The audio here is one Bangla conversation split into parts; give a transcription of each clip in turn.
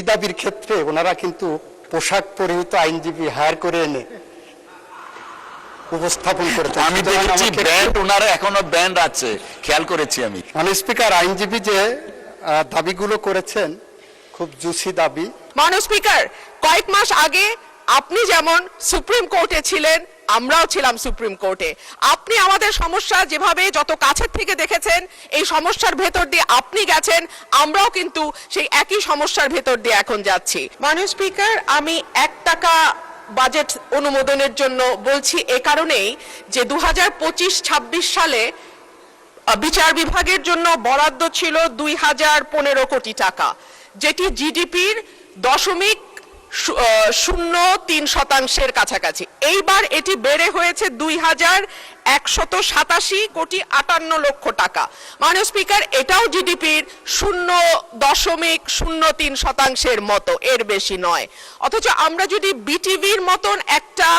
এই দাবির ক্ষেত্রে ওনারা কিন্তু পোশাক পরিহিত আইনজীবী হায়ার করে এনে উপস্থাপন করেছেন। আমি দেখেছি ব্যান্ড, ওনারা এখনো ব্যান্ড আছে, খেয়াল করেছি আমি। মাননীয় স্পিকার, আইনজীবী যে দাবিগুলো করেছেন খুব জুসি দাবি। মাননীয় স্পিকার, কয়েক মাস আগে আপনি যেমন সুপ্রিম কোর্টে ছিলেন, আমরাও ছিলাম সুপ্রিম কোর্টে। আপনি আমাদের সমস্যা যেভাবে যত কাছের থেকে দেখেছেন, এই সমস্যার ভেতর দিয়ে আপনি গেছেন, আমরাও কিন্তু সেই একই সমস্যার ভেতর দিয়ে এখন যাচ্ছি। মাননীয় স্পিকার, আমি 1 টাকা বাজেট অনুমোদনের জন্য বলছি এ কারণেই যে 2025-26 সালে বিচার বিভাগের জন্য বরাদ্দ ছিল 2015 কোটি টাকা, যেটি জিডিপির 0.03% কাছাকাছি। এইবার এটি বেড়ে হয়েছে 2187 কোটি 58 লক্ষ টাকা। মাননীয় স্পিকার, এটাও জিডিপির 0.03% মতো, এর বেশি নয়। অথচ আমরা যদি বিটিভির মতন একটা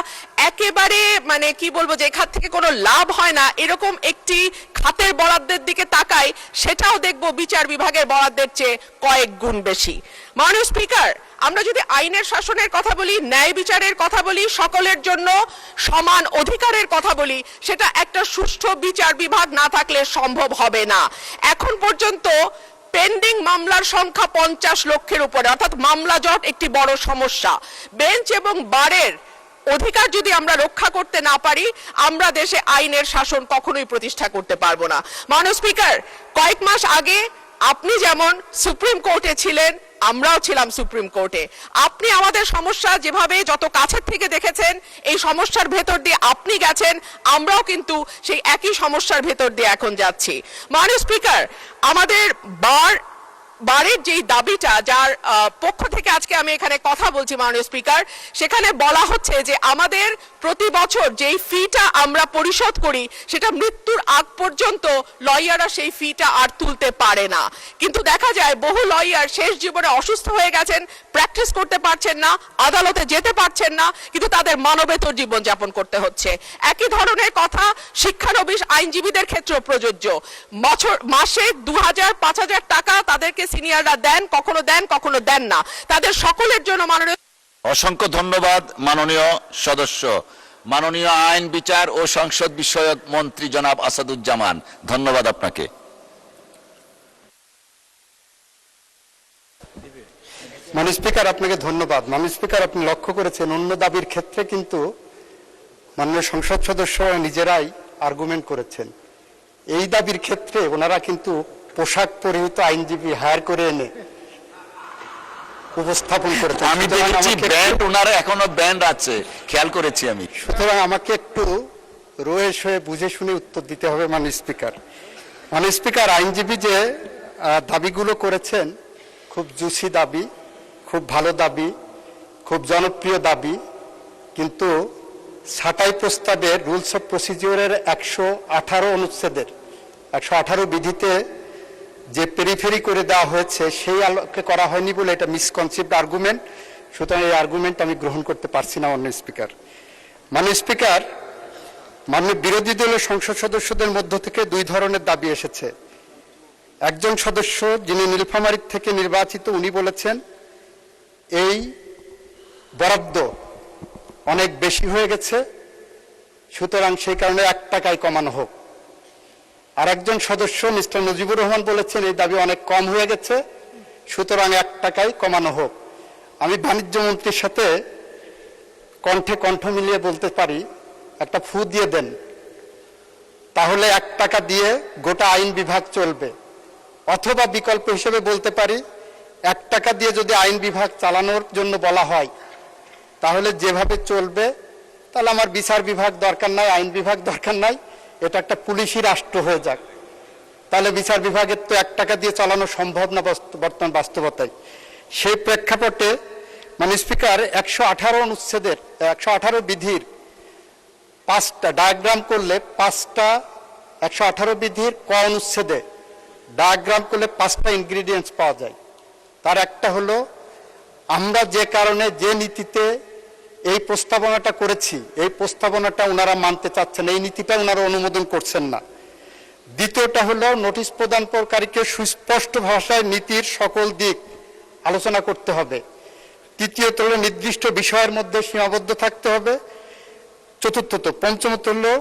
একেবারে মানে কি বলবো, যে খাত থেকে কোনো লাভ হয় না এরকম একটি খাতের বরাদ্দের দিকে তাকাই, সেটাও দেখব বিচার বিভাগের বরাদ্দের চেয়ে কয়েক গুণ বেশি। মাননীয় স্পিকার, আমরা যদি আইনের শাসনের কথা বলি, ন্যায় বিচারের কথা বলি, সকলের জন্য সমান অধিকারের কথা বলি, সেটা একটা সুষ্ঠু বিচার বিভাগ না থাকলে সম্ভব হবে না। এখন পর্যন্ত পেন্ডিং মামলার সংখ্যা 50 লক্ষের উপরে, অর্থাৎ মামলা জট একটি বড় সমস্যা। বেঞ্চ এবং বারের অধিকার যদি আমরা রক্ষা করতে না পারি, আমরা দেশে আইনের শাসন কখনোই প্রতিষ্ঠা করতে পারবো না। মাননীয় স্পিকার, কয়েক মাস আগে আপনি যেমন সুপ্রিম কোর্টে ছিলেন, আমরাও ছিলাম সুপ্রিম কোর্টে। আপনি আমাদের সমস্যা যেভাবে যত কাছের থেকে দেখেছেন, এই সমস্যার ভেতর দিয়ে আপনি গেছেন, আমরাও কিন্তু সেই একই সমস্যার ভেতর দিয়ে এখন যাচ্ছি। মাননীয় স্পিকার, আমাদের বারের যেই দাবিটা, যার পক্ষ থেকে আজকে আমি এখানে কথা বলছি মাননীয় স্পিকার, সেখানে বলা হচ্ছে যে আমাদের প্রতি বছর যেই ফিটা আমরা পরিশোধ করি, সেটা মৃত্যুর আগ পর্যন্ত লয়াররা সেই ফিটা আর তুলতে পারে না। কিন্তু দেখা যায় বহু লয়ার শেষ জীবনে অসুস্থ হয়ে গেছেন, প্র্যাকটিস করতে পারছেন না, আদালতে যেতে পারছেন না, কিন্তু তাদের মানবেতর জীবন যাপন করতে হচ্ছে। একই ধরনের কথা শিক্ষানবিশ আইনজীবীদের ক্ষেত্রেও প্রযোজ্য। মাসে 2000-5000 টাকা তাদেরকে সিনিয়ররা দেন, কখনো দেন না। তাদের সকলের জন্য মাননীয় অসংখ্য ধন্যবাদ মাননীয় সদস্য। মাননীয় আইন, বিচার ও সংসদ বিষয়ক মন্ত্রী জনাব আসাদুজ্জামান, ধন্যবাদ আপনাকে। মাননীয় স্পিকার, আপনাকে ধন্যবাদ। মাননীয় স্পিকার, আপনি লক্ষ্য করেছেন অন্য দাবির ক্ষেত্রে কিন্তু মাননীয় সংসদ সদস্যরা নিজেরাই আর্গুমেন্ট করেছেন। এই দাবির ক্ষেত্রে ওনারা কিন্তু পোশাক পরিহিত আইনজীবী হায়ার করে এনে উপস্থাপন করেছেন। আমি দেখেছি ব্যান্ড, ওনারা এখনো ব্যান্ড আছে, খেয়াল করেছি আমি। সুতরাং আমাকে একটু রয়েস হয়ে বুঝে শুনে উত্তর দিতে হবে মাননীয় স্পিকার। মাননীয় স্পিকার, আইনজীবী যে দাবিগুলো করেছেন খুব জুসি দাবি, খুব ভালো দাবি, খুব জনপ্রিয় দাবি, কিন্তু ছাঁটাই প্রস্তাবের রুলস অফ প্রসিডিওরের 118 অনুচ্ছেদের 118 বিধিতে যে পেরিফেরি করে দেওয়া হয়েছে, সেই আলোকে করা হয়নি বলে এটা মিসকনসেপ্ট আর্গুমেন্ট। সুতরাং এই আর্গুমেন্ট আমি গ্রহণ করতে পারছি না মাননীয় স্পিকার। মাননীয় স্পিকার, মাননীয় বিরোধী দলের সংসদ সদস্যদের মধ্য থেকে 2 ধরনের দাবি এসেছে। একজন সদস্য যিনি নীলফামারীর থেকে নির্বাচিত, উনি বলেছেন এই বরাদ্দ অনেক বেশি হয়ে গেছে, সুতরাং সেই কারণে 1 টাকায় কমানো হোক। আর একজন সদস্য মিস্টার নজিবুর রহমান বলেছেন এই দাবি অনেক কম হয়ে গেছে, সুতরাং 1 টাকায় কমানো হোক। আমি বাণিজ্য মন্ত্রীর সাথে কণ্ঠে কণ্ঠ মিলিয়ে বলতে পারি, একটা ফু দিয়ে দেন, তাহলে 1 টাকা দিয়ে গোটা আইন বিভাগ চলবে। অথবা বিকল্প হিসেবে বলতে পারি, 1 টাকা দিয়ে যদি আইন বিভাগ চালানোর জন্য বলা হয়, তাহলে যেভাবে চলবে, তাহলে আমার বিচার বিভাগ দরকার নাই, আইন বিভাগ দরকার নাই, এটা একটা পুলিশি রাষ্ট্র হয়ে যাক। তাহলে বিচার বিভাগের তো 1 টাকা দিয়ে চালানো সম্ভব না বর্তমান বাস্তবতায়। সেই প্রেক্ষাপটে মাননীয় স্পিকার, 118 অনুচ্ছেদের 118 বিধির 5টা ডায়াগ্রাম করলে 5টা 118 বিধির ক অনুচ্ছেদে ডায়াগ্রাম করলে 5টা ইনগ্রিডিয়েন্টস পাওয়া যায়। তার একটা হলো আমরা যে কারণে যে নীতিতে এই প্রস্তাবনাটা করেছি, এই প্রস্তাবনাটা ওনারা মানতে চাচ্ছেন, এই নীতিটা ওনারা অনুমোদন করছেন না। দ্বিতীয়টা হলো নোটিশ প্রদানকারীকে সুস্পষ্ট ভাষায় নীতির সকল দিক আলোচনা করতে হবে। তৃতীয়ত হলো নির্দিষ্ট বিষয়ের মধ্যে সীমাবদ্ধ থাকতে হবে। চতুর্থত পঞ্চমত হলো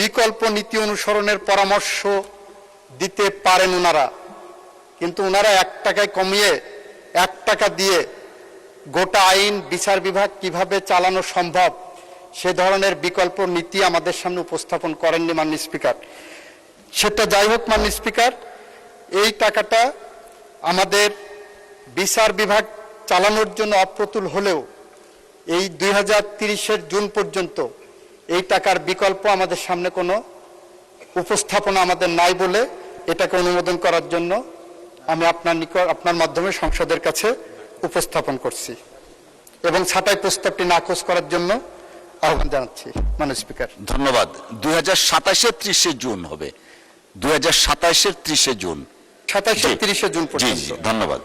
বিকল্প নীতি অনুসরণের পরামর্শ দিতে পারেন ওনারা, কিন্তু ওনারা 1 টাকায় কমিয়ে 1 টাকা দিয়ে গোটা আইন বিচার বিভাগ কিভাবে চালানো সম্ভব সে ধরনের বিকল্প নীতি আমাদের সামনে উপস্থাপন করেননি মাননীয় স্পিকার। সেটা যাই হোক মাননীয় স্পিকার, এই টাকাটা আমাদের বিচার বিভাগ চালানোর জন্য অপ্রতুল হলেও এই 2030-এর জুন পর্যন্ত এই টাকার বিকল্প আমাদের সামনে কোনো উপস্থাপনা আমাদের নাই বলে এটাকে অনুমোদন করার জন্য আমি আপনার মাধ্যমে সংসদের কাছে উপস্থাপন করছি এবং ছাঁটাই প্রস্তাবটি নাকচ করার জন্য আহ্বান জানাচ্ছি মাননীয় স্পিকার। ধন্যবাদ। 2027-এর 30 জুন হবে, 2027-এর 30 জুন। 27-30 জুন জি পর্যন্ত। জি, ধন্যবাদ।